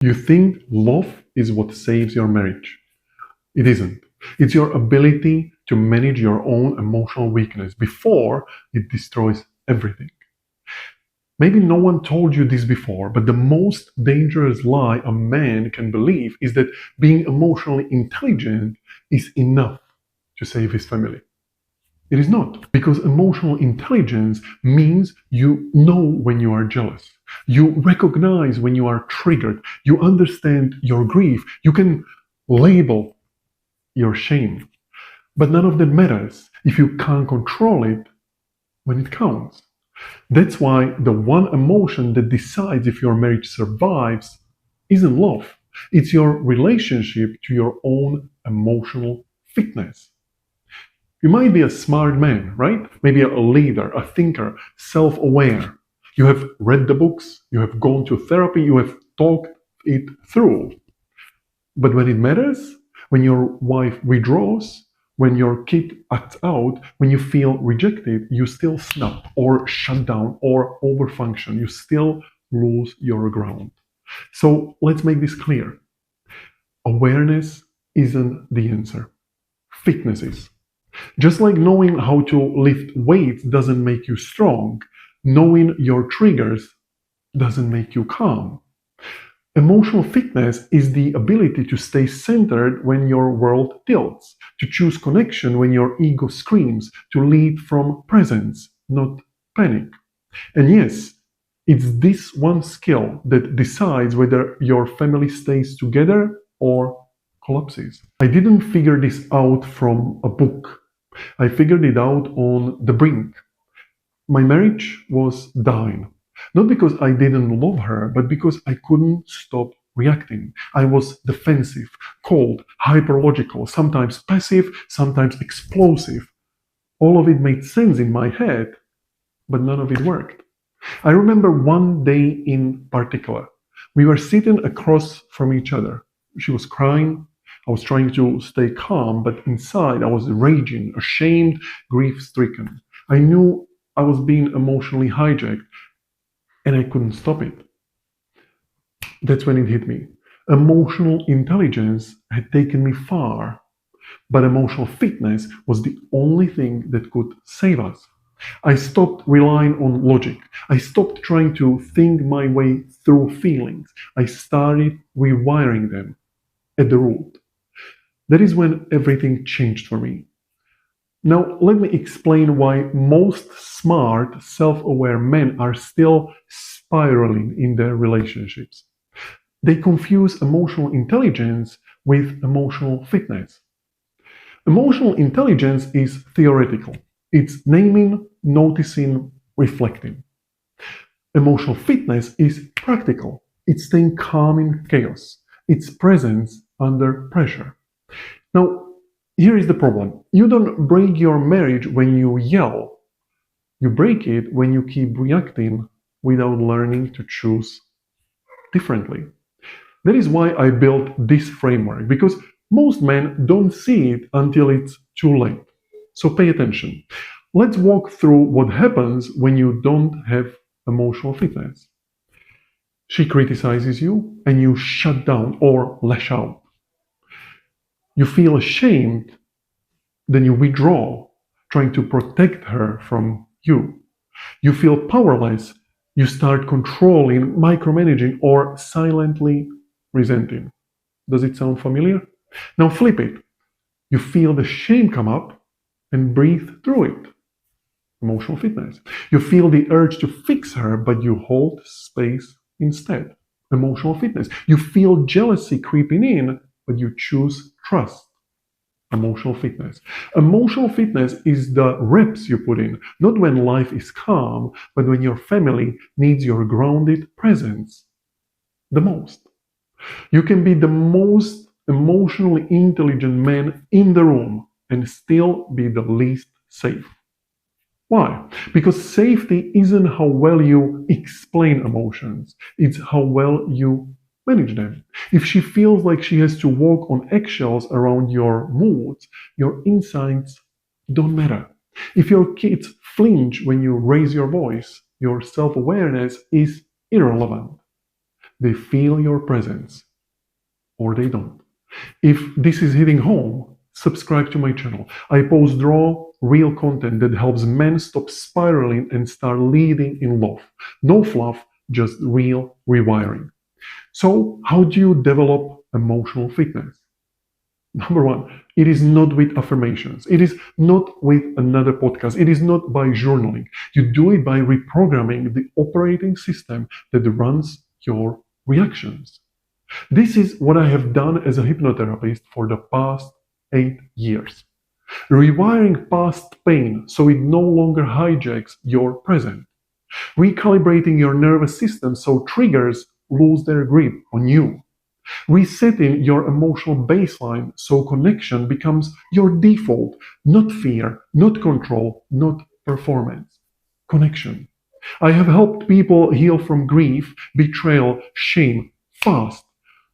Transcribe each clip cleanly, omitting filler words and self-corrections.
You think love is what saves your marriage. It isn't. It's your ability to manage your own emotional weakness before it destroys everything. Maybe no one told you this before, but the most dangerous lie a man can believe is that being emotionally intelligent is enough to save his family. It is not, because emotional intelligence means you know when you are jealous. You recognize when you are triggered. You understand your grief. You can label your shame. But none of that matters if you can't control it when it counts. That's why the one emotion that decides if your marriage survives isn't love. It's your relationship to your own emotional fitness. You might be a smart man, right? Maybe a leader, a thinker, self-aware. You have read the books, you have gone to therapy, you have talked it through. But when it matters, when your wife withdraws, when your kid acts out, when you feel rejected, you still snap or shut down or overfunction. You still lose your ground. So let's make this clear. Awareness isn't the answer. Fitness is. Just like knowing how to lift weights doesn't make you strong, knowing your triggers doesn't make you calm. Emotional fitness is the ability to stay centered when your world tilts, to choose connection when your ego screams, to lead from presence, not panic. And yes, it's this one skill that decides whether your family stays together or collapses. I didn't figure this out from a book. I figured it out on the brink. My marriage was dying. Not because I didn't love her, but because I couldn't stop reacting. I was defensive, cold, hyperlogical, sometimes passive, sometimes explosive. All of it made sense in my head, but none of it worked. I remember one day in particular. We were sitting across from each other. She was crying. I was trying to stay calm, but inside I was raging, ashamed, grief-stricken. I knew I was being emotionally hijacked, and I couldn't stop it. That's when it hit me. Emotional intelligence had taken me far, but emotional fitness was the only thing that could save us. I stopped relying on logic. I stopped trying to think my way through feelings. I started rewiring them at the root. That is when everything changed for me. Now, let me explain why most smart, self-aware men are still spiraling in their relationships. They confuse emotional intelligence with emotional fitness. Emotional intelligence is theoretical. It's naming, noticing, reflecting. Emotional fitness is practical. It's staying calm in chaos. It's presence under pressure. Now, here is the problem. You don't break your marriage when you yell. You break it when you keep reacting without learning to choose differently. That is why I built this framework, because most men don't see it until it's too late. So pay attention. Let's walk through what happens when you don't have emotional fitness. She criticizes you and you shut down or lash out. You feel ashamed, then you withdraw, trying to protect her from you. You feel powerless, you start controlling, micromanaging, or silently resenting. Does it sound familiar? Now flip it. You feel the shame come up and breathe through it. Emotional fitness. You feel the urge to fix her, but you hold space instead. Emotional fitness. You feel jealousy creeping in, but you choose trust. Emotional fitness. Emotional fitness is the reps you put in, not when life is calm, but when your family needs your grounded presence the most. You can be the most emotionally intelligent man in the room and still be the least safe. Why? Because safety isn't how well you explain emotions, it's how well you manage them. If she feels like she has to walk on eggshells around your moods, your insights don't matter. If your kids flinch when you raise your voice, your self-awareness is irrelevant. They feel your presence or they don't. If this is hitting home, subscribe to my channel. I post raw, real content that helps men stop spiraling and start leading in love. No fluff, just real rewiring. So, how do you develop emotional fitness? Number one, it is not with affirmations. It is not with another podcast. It is not by journaling. You do it by reprogramming the operating system that runs your reactions. This is what I have done as a hypnotherapist for the past 8 years. Rewiring past pain so it no longer hijacks your present. Recalibrating your nervous system so triggers lose their grip on you. Resetting your emotional baseline so connection becomes your default, not fear, not control, not performance. Connection. I have helped people heal from grief, betrayal, shame fast,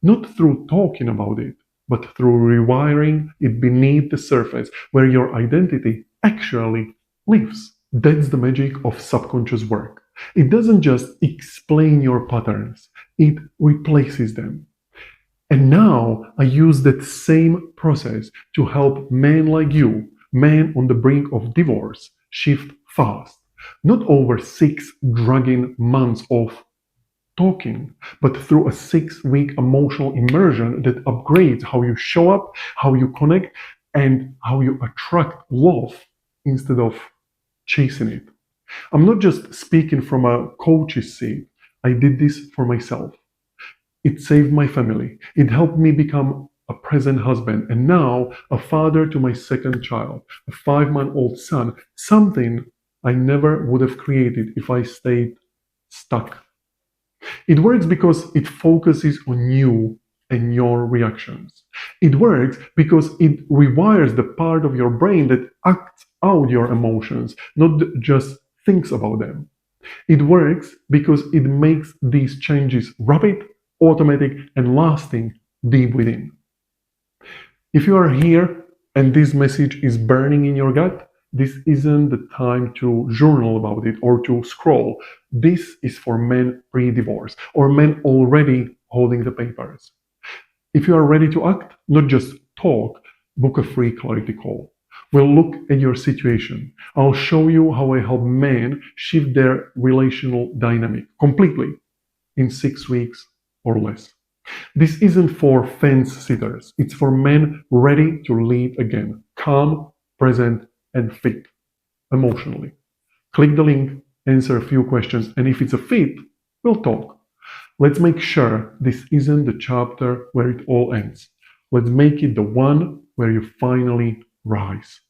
not through talking about it, but through rewiring it beneath the surface where your identity actually lives. That's the magic of subconscious work. It doesn't just explain your patterns, it replaces them. And now I use that same process to help men like you, men on the brink of divorce, shift fast. Not over 6 dragging months of talking, but through a 6-week emotional immersion that upgrades how you show up, how you connect, and how you attract love instead of chasing it. I'm not just speaking from a coach's seat. I did this for myself. It saved my family. It helped me become a present husband and now a father to my second child, a 5-month-old son, something I never would have created if I stayed stuck. It works because it focuses on you and your reactions. It works because it rewires the part of your brain that acts out your emotions, not just thinks about them. It works because it makes these changes rapid, automatic, and lasting deep within. If you are here and this message is burning in your gut, this isn't the time to journal about it or to scroll. This is for men pre-divorce or men already holding the papers. If you are ready to act, not just talk, book a free clarity call. We'll look at your situation. I'll show you how I help men shift their relational dynamic completely in 6 weeks or less. This isn't for fence sitters. It's for men ready to lead again, calm, present, and fit emotionally. Click the link, answer a few questions, and if it's a fit, we'll talk. Let's make sure this isn't the chapter where it all ends. Let's make it the one where you finally rise.